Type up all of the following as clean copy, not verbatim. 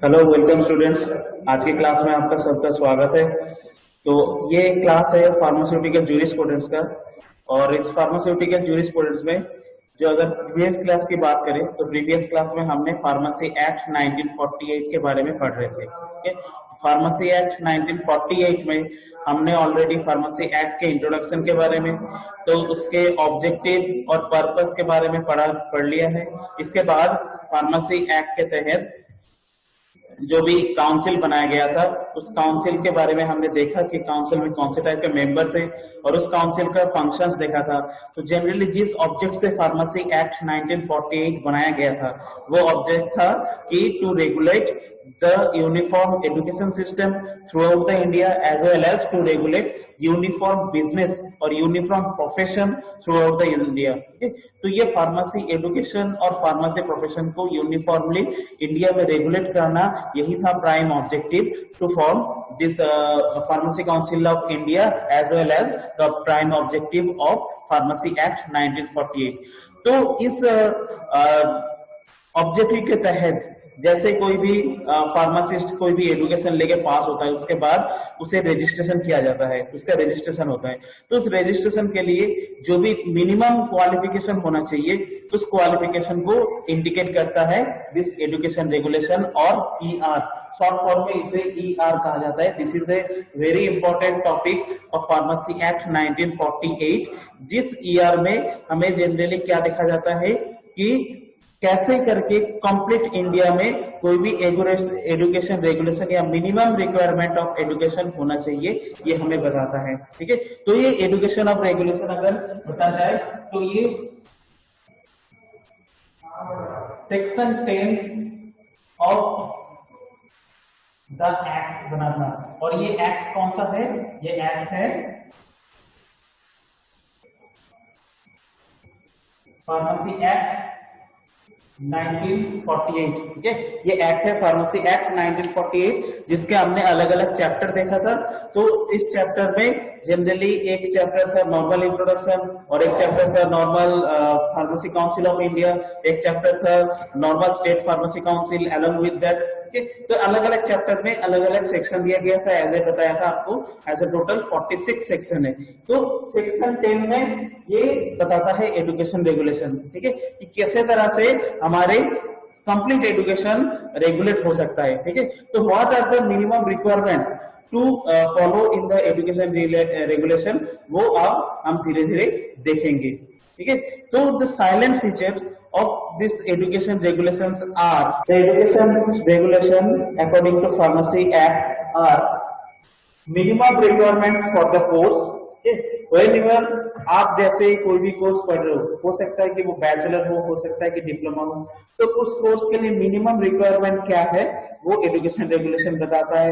Hello, welcome students. आज की class में आपका सबका स्वागत है। तो ये क्लास है फार्मास्यूटिकल जूरिस्प्रूडेंस का। और इस फार्मास्यूटिकल जूरिस्प्रूडेंस में जो अगर प्रीवियस क्लास की बात करें तो प्रीवियस क्लास में हमने फार्मेसी एक्ट 1948 के बारे में पढ़ रहे थे। ओके, फार्मेसी एक्ट 1948 में हमने ऑलरेडी फार्मेसी एक्ट के इंट्रोडक्शन के बारे में, तो उसके ऑब्जेक्टिव और पर्पस के बारे में पढ़ लिया है। इसके बाद फार्मेसी एक्ट के तहत जो भी काउंसिल बनाया गया था उस काउंसिल के बारे में हमने देखा कि काउंसिल में कौन से टाइप के मेंबर थे और उस काउंसिल का फंक्शंस देखा था। तो जनरली जिस ऑब्जेक्ट से फार्मेसी एक्ट 1948 बनाया गया था वो ऑब्जेक्ट था कि to regulate the uniform education system throughout the India, as well as to regulate uniform business or uniform profession throughout the India. Okay? तो ये फार्मेसी एजुकेशन और फार्मेसी प्रोफेशन को यूनिफॉर्मली इंडिया में रेगुलेट करना, यही था prime objective to form this pharmacy council of India as well as the prime objective of pharmacy act 1948। तो इस ऑब्जेक्टिव के तहत जैसे कोई भी फार्मासिस्ट कोई भी एजुकेशन लेके पास होता है उसके बाद उसे रजिस्ट्रेशन किया जाता है, उसका रजिस्ट्रेशन होता है। तो उस रजिस्ट्रेशन के लिए जो भी मिनिमम क्वालिफिकेशन होना चाहिए उस क्वालिफिकेशन को इंडिकेट करता है दिस एजुकेशन रेगुलेशन और ईआर। शॉर्ट फॉर्म में इसे ईआर कहा जाता है। This is a very important topic of pharmacy act 1948, जिस ईआर में हमें जनरली क्या देखा जाता है कि कैसे करके कंप्लीट इंडिया में कोई भी एजुकेशन रेगुलेशन या मिनिमम रिक्वायरमेंट ऑफ एजुकेशन होना चाहिए, ये हमें बताता है। ठीक है, तो ये एजुकेशन ऑफ रेगुलेशन अगर बता जाए तो ये सेक्शन 10 ऑफ द एक्ट बना था। और ये एक्ट कौन सा है? ये एक्ट है फार्मेसी एक्ट 1948। ठीक है, ये एक्ट है फार्मेसी एक्ट 1948, जिसके हमने अलग अलग चैप्टर देखा था। तो इस चैप्टर में जनरली एक चैप्टर था नॉर्मल इंट्रोडक्शन और एक चैप्टर था normal pharmacy council of India, एक चैप्टर था normal state pharmacy council along with that. तो अलग अलग चैप्टर में अलग अलग सेक्शन दिया गया था, एज ए बताया था आपको, एज ए टोटल 46 सेक्शन है। तो सेक्शन 10 में ये बताता है एजुकेशन रेगुलेशन। ठीक है, कि कैसे तरह से हमारे कंप्लीट एजुकेशन रेगुलेट हो सकता है। ठीक है, तो what are the minimum requirements to follow in the education regulation, वो अब हम धीरे धीरे देखेंगे। ठीक है, तो the silent feature of this education regulations are, the education regulation according to Pharmacy Act are minimum requirements for the course। whenever आप जैसे कोई भी कोर्स पढ़ रहे हो सकता है कि वो बैचलर हो सकता है कि डिप्लोमा हो, तो उस कोर्स के लिए मिनिमम रिक्वायरमेंट क्या है वो एजुकेशन रेगुलेशन बताता है।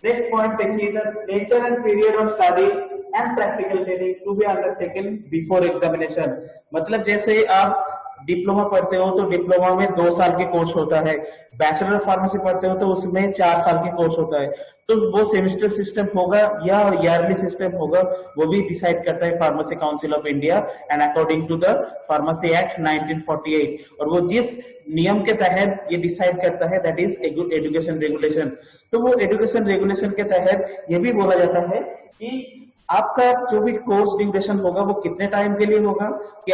नेक्स्ट पॉइंट देखिए, nature and period of study and practical training to be undertaken before examination. मतलब जैसे आप डिप्लोमा पढ़ते हो तो डिप्लोमा में 2 साल के कोर्स होता है, बैचलर फार्मेसी पढ़ते हो तो उसमें 4 साल के कोर्स होता है। तो वो सेमेस्टर सिस्टम होगा या ईयरली सिस्टम होगा वो भी डिसाइड करता है pharmacy council of India and according to the pharmacy act 1948। और वो जिस नियम के तहत ये डिसाइड करता है दैट इज एजुकेशन रेगुलेशन। तो वो एजुकेशन रेगुलेशन के तहत ये भी बोला जाता है कि आपका जो भी कोर्स ड्यूरेशन होगा वो कितने टाइम के लिए होगा, कि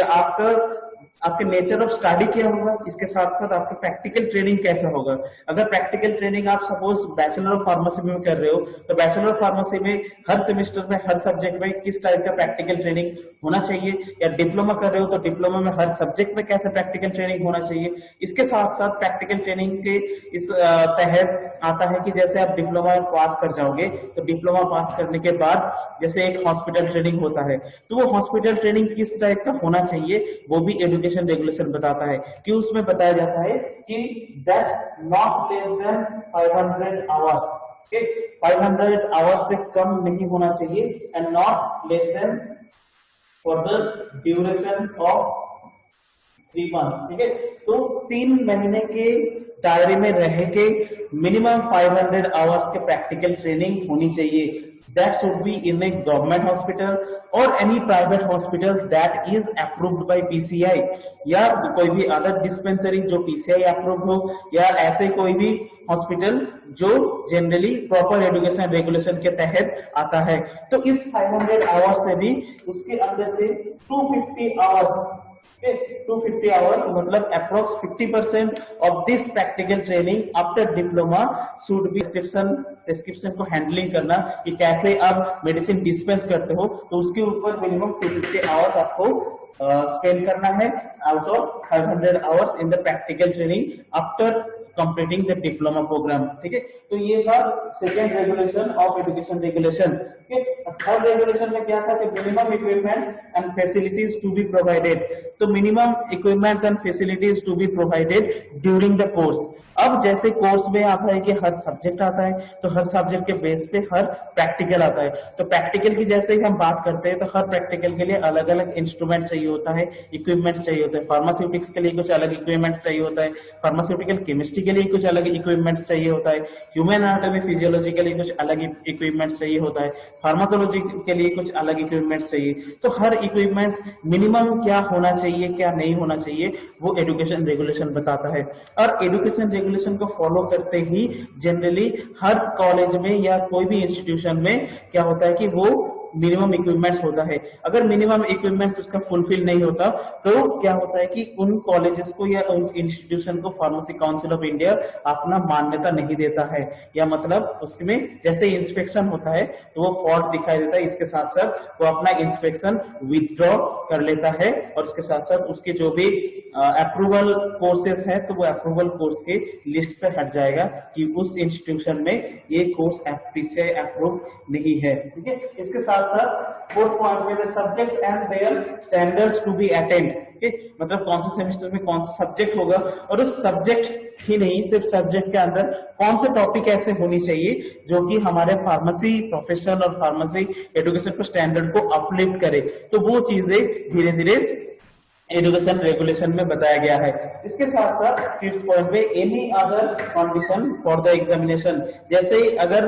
आपके नेचर ऑफ स्टडी क्या होगा, इसके साथ साथ आपकी प्रैक्टिकल ट्रेनिंग कैसा होगा। अगर प्रैक्टिकल ट्रेनिंग आप सपोज बैचलर ऑफ फार्मेसी में कर रहे हो तो बैचलर ऑफ फार्मेसी में हर सेमेस्टर में हर सब्जेक्ट में किस टाइप का प्रैक्टिकल ट्रेनिंग होना चाहिए, या डिप्लोमा कर रहे हो तो डिप्लोमा में हर सब्जेक्ट में कैसा प्रैक्टिकल ट्रेनिंग होना चाहिए। इसके साथ साथ प्रैक्टिकल ट्रेनिंग के इस तहत आता है कि जैसे आप डिप्लोमा पास कर जाओगे तो डिप्लोमा पास करने के बाद जैसे एक हॉस्पिटल ट्रेनिंग होता है, तो वो हॉस्पिटल ट्रेनिंग किस टाइप का होना चाहिए वो भी एजुकेशन रेगुलेशन बताता है। कि उसमें बताया जाता है कि that not less than 500 hours. 500 hours से कम नहीं होना चाहिए and not less than for the duration of 3 months। ठीक है, तो 3 महीने के दायरे में रह के मिनिमम 500 आवर्स के प्रैक्टिकल ट्रेनिंग होनी चाहिए। that should be in a government hospital or any private hospital that is approved by PCI, या कोई भी अदर डिस्पेंसरी जो PCI approved हो, या ऐसे कोई भी हॉस्पिटल जो जनरली प्रॉपर एजुकेशन रेगुलेशन के तहत आता है। तो इस 500 आवर्स से भी उसके अंदर से 250 आवर्स 250 आवर्स मतलब approx 50% of this practical training after diploma should be prescription को हैंडलिंग करना, कि कैसे आप मेडिसिन डिस्पेंस करते हो, तो उसके ऊपर मिनिमम 250 आवर्स आपको स्पेंड करना है out of 500 hours in the practical training after completing the diploma program. ठीक है, तो ये था second regulation of education regulation. Third regulation में क्या था कि minimum equipments and facilities to be provided. तो minimum equipments and facilities to be provided during the course. अब जैसे कोर्स में आता है कि हर सब्जेक्ट आता है, तो हर सब्जेक्ट के बेस पे हर प्रैक्टिकल आता है। तो प्रैक्टिकल की जैसे ही हम बात करते हैं तो हर प्रैक्टिकल के लिए अलग अलग इंस्ट्रूमेंट चाहिए होता है, इक्विपमेंट्स चाहिए होते हैं। फार्मास्यूटिक्स के लिए कुछ अलग इक्विपमेंट्स चाहिए होता है, फार्मास्यूटिकल केमिस्ट्री के लिए कुछ अलग इक्विपमेंट्स चाहिए होता है, ह्यूमन एनाटॉमी फिजियोलॉजी के लिए कुछ अलग इक्विपमेंट्स चाहिए होता है, फार्माकोलॉजी के लिए कुछ अलग इक्विपमेंट्स चाहिए। तो हर इक्विपमेंट्स मिनिमम क्या होना चाहिए, क्या नहीं होना चाहिए, वो एजुकेशन रेगुलेशन बताता है। और एजुकेशन रेगुलेशन को फॉलो करते ही जनरली हर कॉलेज में या कोई भी इंस्टीट्यूशन में क्या होता है कि वो मिनिमम इक्विपमेंट्स होता है। अगर मिनिमम इक्विपमेंट्स उसका फुलफिल नहीं होता तो क्या होता है कि उन कॉलेजेस को या उन इंस्टीट्यूशन को फार्मेसी काउंसिल ऑफ इंडिया अपना मान्यता नहीं देता है, या मतलब उसमें जैसे इंस्पेक्शन होता है तो वो फॉल्ट दिखाई देता है, इसके साथ साथ वो अपना इंस्पेक्शन विथड्रॉ कर लेता है, और इसके साथ साथ उसके जो भी अप्रूवल कोर्सेस है तो वो अप्रूवल कोर्स के लिस्ट से हट जाएगा कि उस इंस्टीट्यूशन में ये कोर्स PCI अप्रूव नहीं है। ठीक है, इसके साथ साथ फोर्थ पॉइंट में subjects and their standards to be attend. मतलब कौन से सेमेस्टर में कौन सा सब्जेक्ट होगा, और उस सब्जेक्ट ही नहीं सिर्फ सब्जेक्ट के अंदर कौन से टॉपिक ऐसे होनी चाहिए जो कि हमारे फार्मेसी प्रोफेशन और फार्मेसी एजुकेशन को स्टैंडर्ड को अपलिफ्ट करे। तो वो चीजें धीरे धीरे एजुकेशन रेगुलेशन में बताया गया है। इसके साथ साथ फिफ्थ पॉइंट पे any other condition for the examination, जैसे ही अगर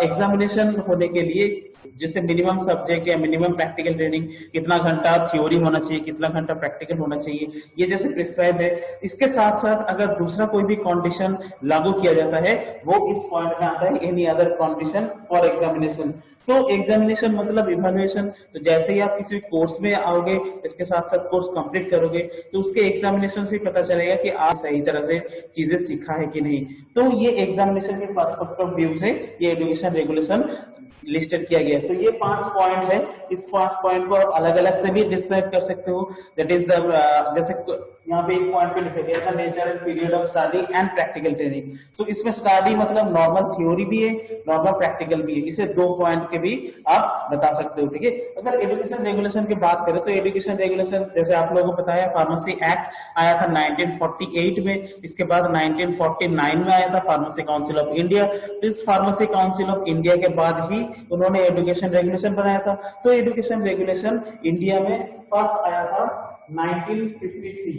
एग्जामिनेशन होने के लिए जैसे मिनिमम सब्जेक्ट या मिनिमम प्रैक्टिकल ट्रेनिंग, कितना घंटा थ्योरी होना चाहिए, कितना घंटा प्रैक्टिकल होना चाहिए, ये जैसे प्रिस्क्राइब है। इसके साथ साथ अगर दूसरा कोई भी कंडीशन लागू किया जाता है वो इस पॉइंट में आता है any other condition for examination. तो एग्जामिनेशन मतलब इवैल्यूएशन। तो जैसे ही आप किसी कोर्स में आओगे, इसके साथ साथ कोर्स कंप्लीट करोगे, तो उसके एग्जामिनेशन से पता चलेगा कि आप सही तरह से चीजें सीखा है कि नहीं। तो ये एग्जामिनेशन के पर्सपेक्टिव ऑफ व्यू से ये एजुकेशन रेगुलेशन लिस्टेड किया गया। तो ये 5 पॉइंट है, इस 5 पॉइंट को आप अलग अलग से भी डिस्क्राइब कर सकते हो। दैट इज द जैसे यहाँ पे एक पॉइंट पे लिखा गया था nature and period of study and practical training. तो इसमें स्टडी मतलब नॉर्मल थ्योरी भी है, नॉर्मल प्रैक्टिकल भी है। इसे 2 पॉइंट के भी आप बता सकते हो। ठीक है, अगर एजुकेशन रेगुलेशन की बात करें तो एजुकेशन रेगुलेशन जैसे आप लोगों को बताया, फार्मेसी एक्ट आया था 1948 में, इसके बाद 1949 में आया था फार्मेसी काउंसिल ऑफ इंडिया। तो इस फार्मेसी काउंसिल ऑफ इंडिया के बाद ही उन्होंने एजुकेशन रेगुलेशन बनाया था। तो एजुकेशन रेगुलेशन इंडिया में फर्स्ट आया था 1953,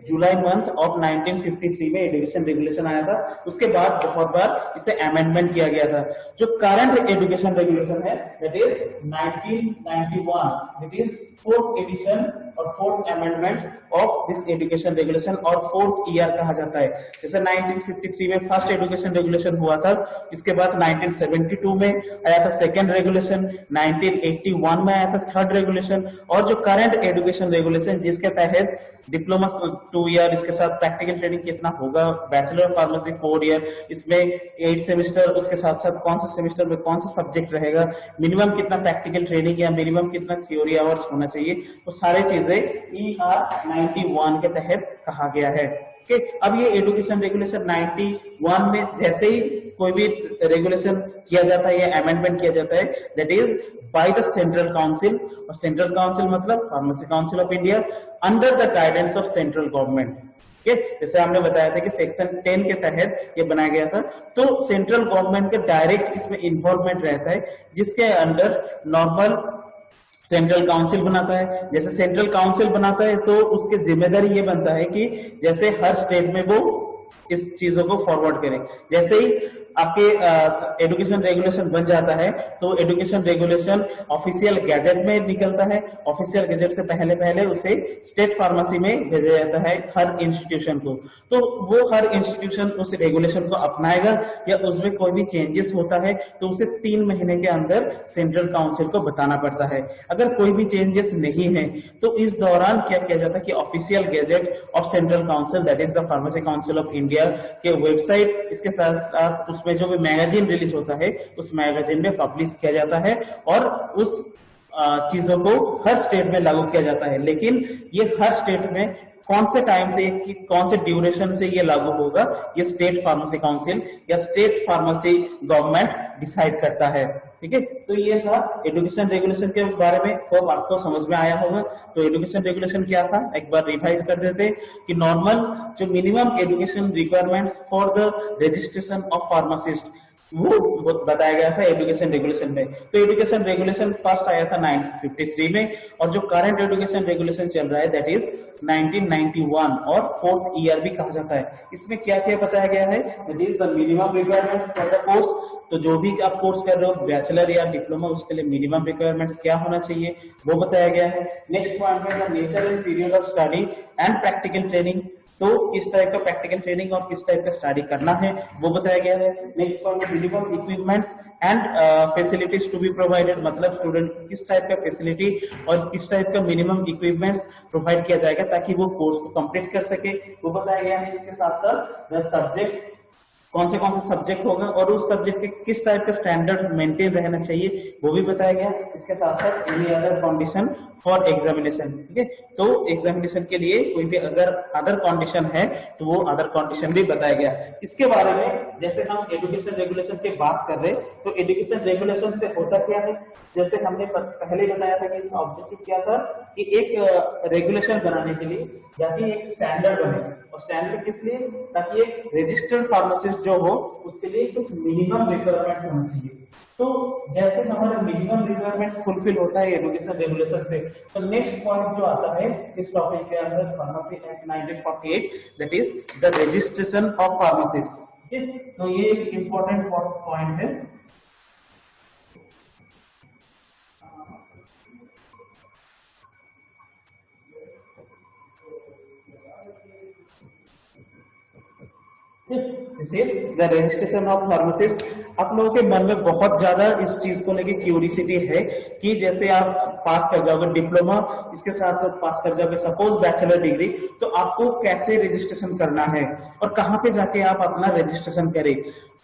जुलाई मंथ ऑफ 1953 में एजुकेशन रेगुलेशन आया था। उसके बाद बहुत बार इसे अमेंडमेंट किया गया था। जो करंट एजुकेशन रेगुलेशन है that is 1991, that is 4th edition और 4th amendment of this education regulation, और 4th ईयर कहा जाता है। जैसे 1953 में फर्स्ट एजुकेशन रेगुलेशन हुआ था, इसके बाद 1972 में आया था सेकेंड रेगुलेशन, 1981 में आया था थर्ड रेगुलेशन, और जो करंट एजुकेशन रेगुलेशन जिसके तहत डिप्लोमा 2 ईयर, इसके साथ प्रैक्टिकल ट्रेनिंग कितना होगा, बैचलर ऑफ फार्मेसी 4 ईयर, इसमें 8 सेमेस्टर, उसके साथ साथ कौन सा सेमेस्टर में कौन सा सब्जेक्ट रहेगा, मिनिमम कितना प्रैक्टिकल ट्रेनिंग या मिनिमम कितना थ्योरी आवर्स होना चाहिए, तो सारे चीजें ER 91 के तहत कहा गया है। अब ये एजुकेशन रेगुलेशन 91 में जैसे ही कोई भी रेगुलेशन किया जाता है या अमेंडमेंट किया जाता है, that is by the central council, और सेंट्रल काउंसिल मतलब pharmacy council of India under the guidance of central government. जैसे हमने बताया था कि सेक्शन 10 के तहत ये बनाया गया था। तो सेंट्रल गवर्नमेंट के डायरेक्ट इसमें इन्वॉल्वमेंट रहता है, जिसके अंडर नॉर्मल सेंट्रल काउंसिल बनाता है। जैसे सेंट्रल काउंसिल बनाता है तो उसकी जिम्मेदारी ये बनता है कि जैसे हर स्टेट में वो इस चीजों को फॉरवर्ड करें। जैसे ही आपके एजुकेशन रेगुलेशन बन जाता है तो एजुकेशन रेगुलेशन ऑफिशियल गैजेट में निकलता है। ऑफिशियल गैजेट से पहले पहले उसे स्टेट फार्मेसी में भेजा जाता है हर इंस्टीट्यूशन को। तो वो हर इंस्टीट्यूशन उस रेगुलेशन को अपनाएगा या उसमें कोई भी चेंजेस होता है तो उसे 3 महीने के अंदर सेंट्रल काउंसिल को बताना पड़ता है। अगर कोई भी चेंजेस नहीं है तो इस दौरान क्या किया जाता है कि official gazette of central council that is the pharmacy council of India के वेबसाइट, इसके साथ साथ उसमें जो भी मैगजीन रिलीज होता है उस मैगजीन में पब्लिश किया जाता है और उस चीजों को हर स्टेट में लागू किया जाता है। लेकिन ये हर स्टेट में कौन से टाइम से कौन से ड्यूरेशन से ये लागू होगा ये स्टेट फार्मेसी काउंसिल या स्टेट फार्मेसी गवर्नमेंट डिसाइड करता है। ठीक है, तो ये था एजुकेशन रेगुलेशन के बारे में, तो आपको समझ में आया होगा। तो एजुकेशन रेगुलेशन क्या था एक बार रिवाइज कर देते कि नॉर्मल जो minimum education requirements for the registration of pharmacist वो बताया गया था एजुकेशन रेगुलेशन में। तो एजुकेशन रेगुलेशन फर्स्ट आया था 1953 में और जो करंट एजुकेशन रेगुलेशन चल रहा है दैट इज 1991 और 4th ईयर भी कहा जाता है। इसमें क्या क्या बताया गया है that is the minimum requirements for the course. तो जो भी आप कोर्स कर रहे हो बैचलर या डिप्लोमा उसके लिए मिनिमम रिक्वायरमेंट्स क्या होना चाहिए वो बताया गया है। नेक्स्ट पॉइंट है the nature and period of study and practical training. तो किस टाइप का प्रैक्टिकल ट्रेनिंग और किस टाइप का स्टडी करना है वो बताया गया है। Next point minimum equipments and facilities to be provided, मतलब स्टूडेंट किस टाइप का फैसिलिटी और किस टाइप का मिनिमम इक्विपमेंट्स प्रोवाइड किया जाएगा ताकि वो कोर्स को कंप्लीट कर सके वो बताया गया है। इसके साथ साथ द सब्जेक्ट कौन से सब्जेक्ट होगा और उस सब्जेक्ट के किस टाइप का स्टैंडर्ड मेंटेन रहना चाहिए वो भी बताया गया। इसके साथ साथ any other condition for examination. ठीक है, तो एग्जामिनेशन के लिए कोई भी अगर अदर कंडीशन है तो वो अदर कंडीशन भी बताया गया। इसके बारे में जैसे हम एजुकेशन रेगुलेशन की बात कर रहे तो एजुकेशन रेगुलेशन से होता क्या है, जैसे हमने पहले बताया था कि इसका ऑब्जेक्टिव क्या था कि एक रेगुलेशन बनाने के लिए ताकि एक स्टैंडर्ड बने और स्टैंडर्ड किस लिए ताकि एक रजिस्टर्ड फार्मासिस्ट जो हो उसके लिए कुछ मिनिमम रिक्वायरमेंट होना चाहिए। तो जैसे हमारा मिनिमम रिक्वायरमेंट्स फुलफिल होता है एजुकेशन रेगुलेशन से तो नेक्स्ट पॉइंट जो आता है इस टॉपिक के अंदर pharmacy act 1948 that is the registration of pharmacist. ठीक है, तो ये एक इंपॉर्टेंट पॉइंट है। This is the registration of pharmacist. आप लोगों के मन में बहुत ज्यादा इस चीज को लेके क्यूरियोसिटी है कि जैसे आप पास कर जाओगे डिप्लोमा, इसके साथ साथ पास कर जाओगे सपोज बैचलर डिग्री, तो आपको कैसे रजिस्ट्रेशन करना है और कहाँ पे जाके आप अपना रजिस्ट्रेशन करें।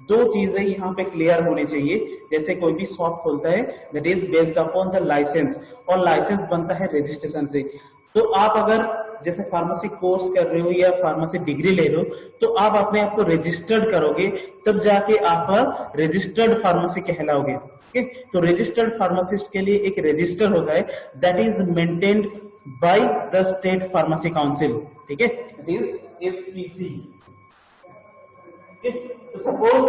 दो चीजें यहाँ पे क्लियर होनी चाहिए। जैसे कोई भी शॉप खोलता है that is based upon the license और लाइसेंस बनता है रजिस्ट्रेशन से। तो आप अगर जैसे फार्मेसी कोर्स कर रहे हो या फार्मेसी डिग्री ले रहे हो तो आप अपने आप को रजिस्टर्ड करोगे तब जाके आप रजिस्टर्ड फार्मेसी कहलाओगे। ठीक है, तो रजिस्टर्ड फार्मासिस्ट के लिए एक रजिस्टर होता है that is maintained by the state pharmacy council. ठीक है, दैट इज एसपीसी। तो सपोज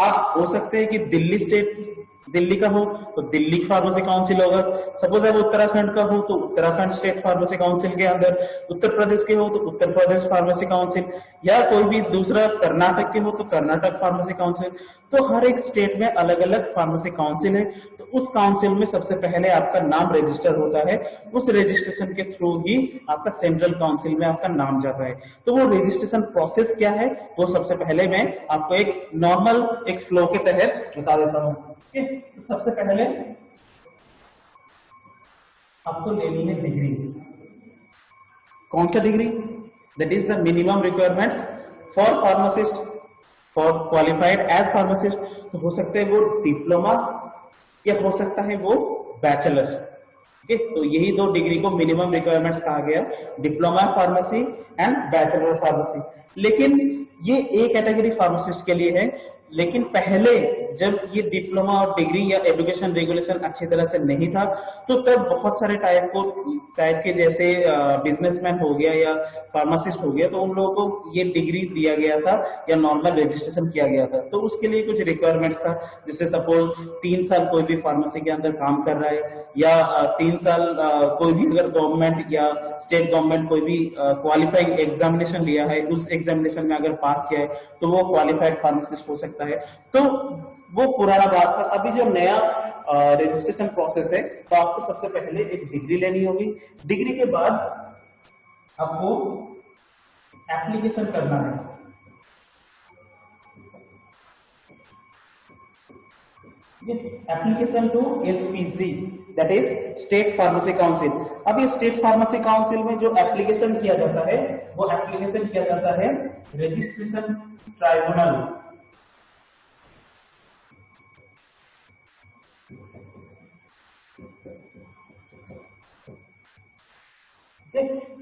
आप हो सकते हैं कि दिल्ली का हो तो दिल्ली फार्मेसी काउंसिल होगा। सपोज आप उत्तराखंड का हो तो उत्तराखंड स्टेट फार्मेसी काउंसिल के अंदर, उत्तर प्रदेश के हो तो उत्तर प्रदेश फार्मेसी काउंसिल, या कोई भी दूसरा कर्नाटक के हो तो कर्नाटक फार्मेसी काउंसिल। तो हर एक स्टेट में अलग अलग फार्मेसी काउंसिल है। तो उस काउंसिल में सबसे पहले आपका नाम रजिस्टर होता है, उस रजिस्ट्रेशन के थ्रू ही आपका सेंट्रल काउंसिल में आपका नाम जाता है। तो वो रजिस्ट्रेशन प्रोसेस क्या है वो सबसे पहले मैं आपको एक नॉर्मल एक फ्लो के तहत बता देता हूँ। तो सबसे पहले आपको लेनी है डिग्री। कौन सा degree? That is the minimum requirements for pharmacist for qualified as pharmacist. तो हो सकता है वो डिप्लोमा या हो सकता है वो बैचलर। ठीक है, तो यही दो डिग्री को मिनिमम रिक्वायरमेंट्स कहा गया, diploma pharmacy and bachelor pharmacy. लेकिन ये ए कैटेगरी फार्मासिस्ट के लिए है, लेकिन पहले जब ये डिप्लोमा और डिग्री या एजुकेशन रेगुलेशन अच्छी तरह से नहीं था, तो तब बहुत सारे टाइप के जैसे बिजनेसमैन हो गया या फार्मासिस्ट हो गया, तो उन लोगों को ये डिग्री दिया गया था या नॉर्मल रजिस्ट्रेशन किया गया था। तो उसके लिए कुछ रिक्वायरमेंट्स था, जैसे सपोज 3 साल कोई भी फार्मेसी के अंदर काम कर रहा है, या 3 साल कोई भी अगर गवर्नमेंट या स्टेट गवर्नमेंट कोई भी क्वालिफाइंग एग्जामिनेशन लिया है, उस एग्जामिनेशन में अगर पास किया है तो वो क्वालिफाइड फार्मासिस्ट हो सकता है। तो वो पुराना बात था। अभी जो नया रजिस्ट्रेशन प्रोसेस है, तो आपको सबसे पहले एक डिग्री लेनी होगी। डिग्री के बाद आपको एप्लीकेशन करना है। Application to SPC, that is state pharmacy council. अब ये स्टेट फार्मेसी काउंसिल में जो एप्लीकेशन किया जाता है, वो एप्लीकेशन किया जाता है रजिस्ट्रेशन ट्राइब्यूनल।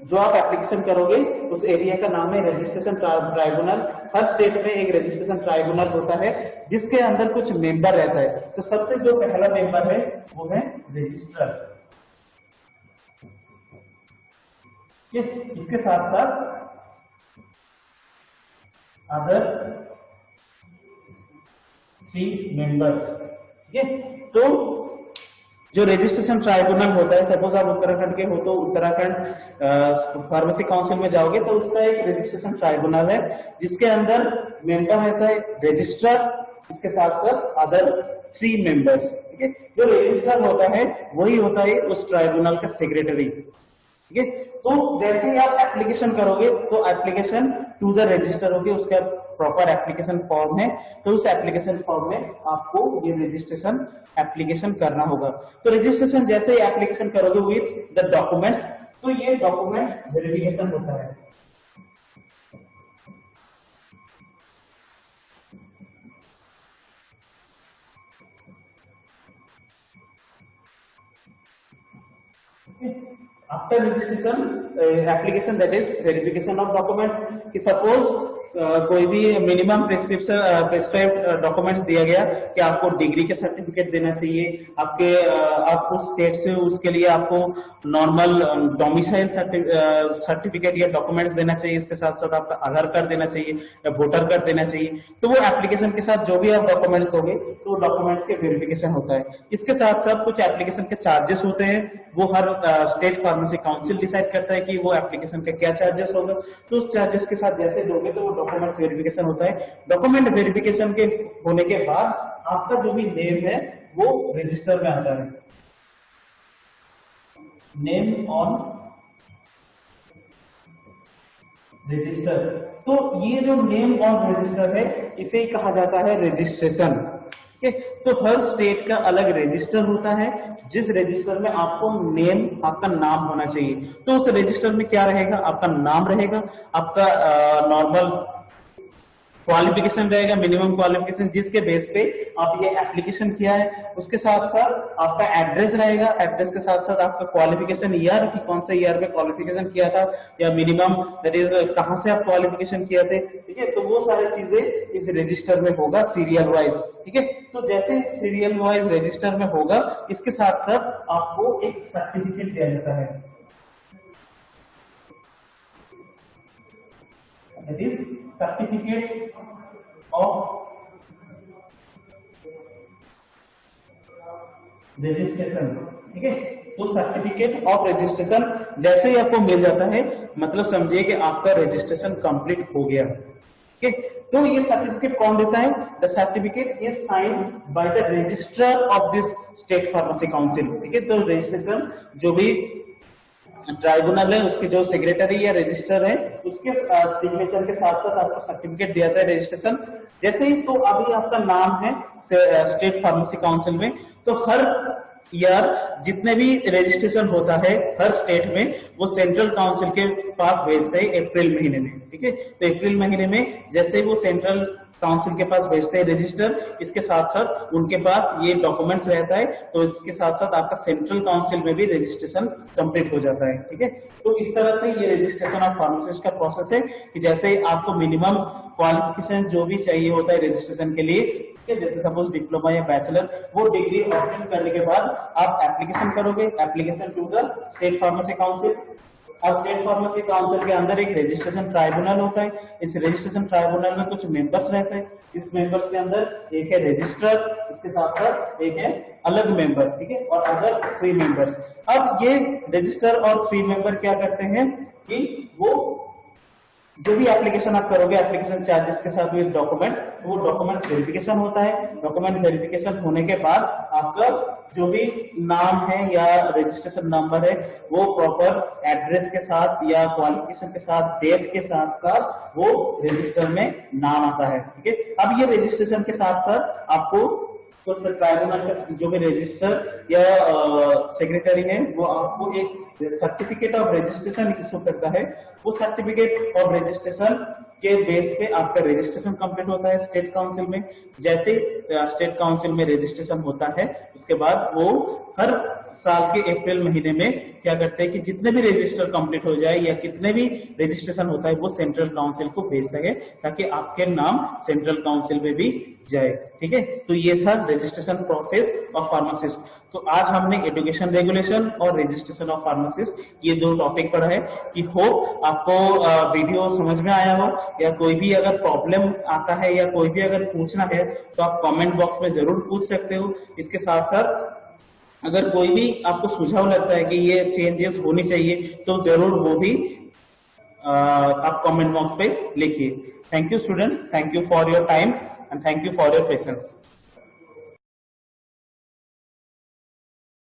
जो आप एप्लीकेशन करोगे उस एरिया का नाम है रजिस्ट्रेशन ट्राइब्यूनल। हर स्टेट में एक रजिस्ट्रेशन ट्राइब्यूनल होता है जिसके अंदर कुछ मेंबर रहता है। तो सबसे जो पहला मेंबर है वो है रजिस्ट्रार। इसके साथ साथ अदर 3 मेंबर्स। तो जो रजिस्ट्रेशन ट्राइब्यूनल होता है, सपोज आप उत्तराखंड के हो तो उत्तराखंड फार्मेसी काउंसिल में जाओगे तो उसका एक रजिस्ट्रेशन ट्राइब्यूनल है जिसके अंदर मेंबर रहता है रजिस्ट्रार, इसके साथ साथ अदर 3 मेंबर्स। ठीक है, जो रजिस्ट्रार होता है वही होता है उस ट्राइब्यूनल का सेक्रेटरी। ठीक है, तो जैसे ही आप एप्लीकेशन करोगे तो एप्लीकेशन टू द रजिस्टर होगी, उसका प्रॉपर एप्लीकेशन फॉर्म है, तो उस एप्लीकेशन फॉर्म में आपको ये रजिस्ट्रेशन एप्लीकेशन करना होगा। तो रजिस्ट्रेशन जैसे ही एप्लीकेशन करोगे विथ द डॉक्यूमेंट्स, तो ये डॉक्यूमेंट वेरिफिकेशन होता है। After registration application, that is verification of documents, कि सपोज कोई भी मिनिमम प्रिस्क्राइब्ड डॉक्यूमेंट्स दिया गया कि आपको डिग्री के सर्टिफिकेट देना चाहिए, आप उस स्टेट से, उसके लिए आपको नॉर्मल डोमिसाइल सर्टिफिकेट या डॉक्यूमेंट्स देना चाहिए, इसके साथ साथ आपका आधार कार्ड देना चाहिए या वोटर कार्ड देना चाहिए। तो वो एप्लीकेशन के साथ जो भी आप डॉक्यूमेंट्स दोगे तो डॉक्यूमेंट्स के वेरिफिकेशन होता है। इसके साथ साथ कुछ एप्लीकेशन के चार्जेस होते हैं, वो हर स्टेट फार्मेसी काउंसिल डिसाइड करता है कि वो एप्लीकेशन का क्या चार्जेस होगा। तो उस चार्जेस के साथ जैसे दोगे तो वो डॉक्यूमेंट वेरिफिकेशन होता है। डॉक्यूमेंट वेरिफिकेशन के होने के बाद आपका जो भी नेम है वो रजिस्टर में आता है। नेम ऑन रजिस्टर, तो ये जो नेम ऑन रजिस्टर है इसे ही कहा जाता है रजिस्ट्रेशन। तो हर स्टेट का अलग रजिस्टर होता है, जिस रजिस्टर में आपको नेम, आपका नाम होना चाहिए। तो उस रजिस्टर में क्या रहेगा, आपका नाम रहेगा, आपका नॉर्मल क्वालिफिकेशन रहेगा, मिनिमम क्वालिफिकेशन जिसके बेस पे आप ये एप्लीकेशन किया है, उसके साथ साथ आपका एड्रेस रहेगा, एड्रेस के साथ साथ आपका क्वालिफिकेशन ईयर कि कौन से ईयर में क्वालिफिकेशन किया था या मिनिमम दैट इज कहां से आप क्वालिफिकेशन किए थे। ठीक है, तो वो सारी चीजें इस रजिस्टर में होगा सीरियल वाइज। ठीक है, तो जैसे सीरियल वाइज रजिस्टर में होगा, इसके साथ साथ आपको एक सर्टिफिकेट दिया जाता है, that is certificate of registration. ठीक है, तो सर्टिफिकेट ऑफ रजिस्ट्रेशन जैसे ही आपको मिल जाता है, मतलब समझिए कि आपका रजिस्ट्रेशन कंप्लीट हो गया। ठीक है, तो ये सर्टिफिकेट कौन देता है? The certificate is signed by the registrar of this state pharmacy council. ठीक है, तो रजिस्ट्रेशन जो भी ट्राइब्यूनल है उसके जो सेक्रेटरी या रजिस्टर है उसके सिग्नेचर के साथ साथ आपको सर्टिफिकेट दिया जाता है रजिस्ट्रेशन। जैसे ही, तो अभी आपका नाम है स्टेट फार्मेसी काउंसिल में, तो हर ईयर जितने भी रजिस्ट्रेशन होता है हर स्टेट में, वो सेंट्रल काउंसिल के पास भेजते हैं अप्रैल महीने में। ठीक है, तो अप्रैल महीने में जैसे वो सेंट्रल काउंसिल के पास भेजते हैं रजिस्टर, इसके साथ साथ उनके पास ये डॉक्यूमेंट्स रहता है, तो इसके साथ साथ आपका सेंट्रल काउंसिल में भी रजिस्ट्रेशन कंप्लीट हो जाता है। ठीक है, तो इस तरह से ये रजिस्ट्रेशन ऑफ फार्मासिस्ट का प्रोसेस है कि जैसे आपको मिनिमम क्वालिफिकेशन जो भी चाहिए होता है रजिस्ट्रेशन के लिए, जैसे सपोज डिप्लोमा या बैचलर, वो डिग्री ऑब्टेन करने के बाद आप एप्लीकेशन करोगे, application to the state pharmacy council. अब स्टेट फार्मेसी काउंसिल के अंदर एक रजिस्ट्रेशन ट्राइब्यूनल होता है, इस रजिस्ट्रेशन ट्राइब्यूनल में कुछ मेंबर्स रहते हैं, इस मेंबर्स के अंदर एक है रजिस्ट्रार, इसके साथ साथ एक है अलग मेंबर, ठीक है, और अदर 3 मेंबर्स। अब ये रजिस्टर और 3 मेंबर क्या करते हैं कि वो जो भी एप्लीकेशन आप करोगे, एप्लीकेशन चार्जेस के साथ विद डॉक्यूमेंट्स, वो डॉक्यूमेंट वेरिफिकेशन होता है। डॉक्यूमेंट वेरिफिकेशन होने के बाद आपका जो भी नाम है या रजिस्ट्रेशन नंबर है वो प्रॉपर एड्रेस के साथ या क्वालिफिकेशन के साथ, डेट के साथ साथ वो रजिस्टर में नाम आता है। ठीक है, अब ये रजिस्ट्रेशन के साथ साथ आपको तो ट्राइब्यूनल का जो भी रजिस्टर या सेक्रेटरी है वो आपको एक सर्टिफिकेट ऑफ रजिस्ट्रेशन इशू करता है। वो सर्टिफिकेट ऑफ रजिस्ट्रेशन के बेस पे आपका रजिस्ट्रेशन कंप्लीट होता है स्टेट काउंसिल में। जैसे स्टेट काउंसिल में रजिस्ट्रेशन होता है उसके बाद वो हर साल के अप्रैल महीने में क्या करते हैं कि जितने भी रजिस्टर कंप्लीट हो जाए या कितने भी रजिस्ट्रेशन होता है वो सेंट्रल काउंसिल को भेजता है ताकि आपके नाम सेंट्रल काउंसिल में भी जाए। ठीक है, तो ये था रजिस्ट्रेशन प्रोसेस ऑफ फार्मासिस्ट। तो आज हमने एजुकेशन रेगुलेशन और रजिस्ट्रेशन ऑफ फार्मासिस्ट ये 2 टॉपिक पढ़ा है कि होप आपको वीडियो समझ में आया हो, या कोई भी अगर प्रॉब्लम आता है या कोई भी अगर पूछना है तो आप कमेंट बॉक्स में जरूर पूछ सकते हो। इसके साथ साथ अगर कोई भी आपको सुझाव लगता है कि ये चेंजेस होनी चाहिए तो जरूर वो भी आप कमेंट बॉक्स पे लिखिए। Thank you students, thank you for your time and thank you for your patience.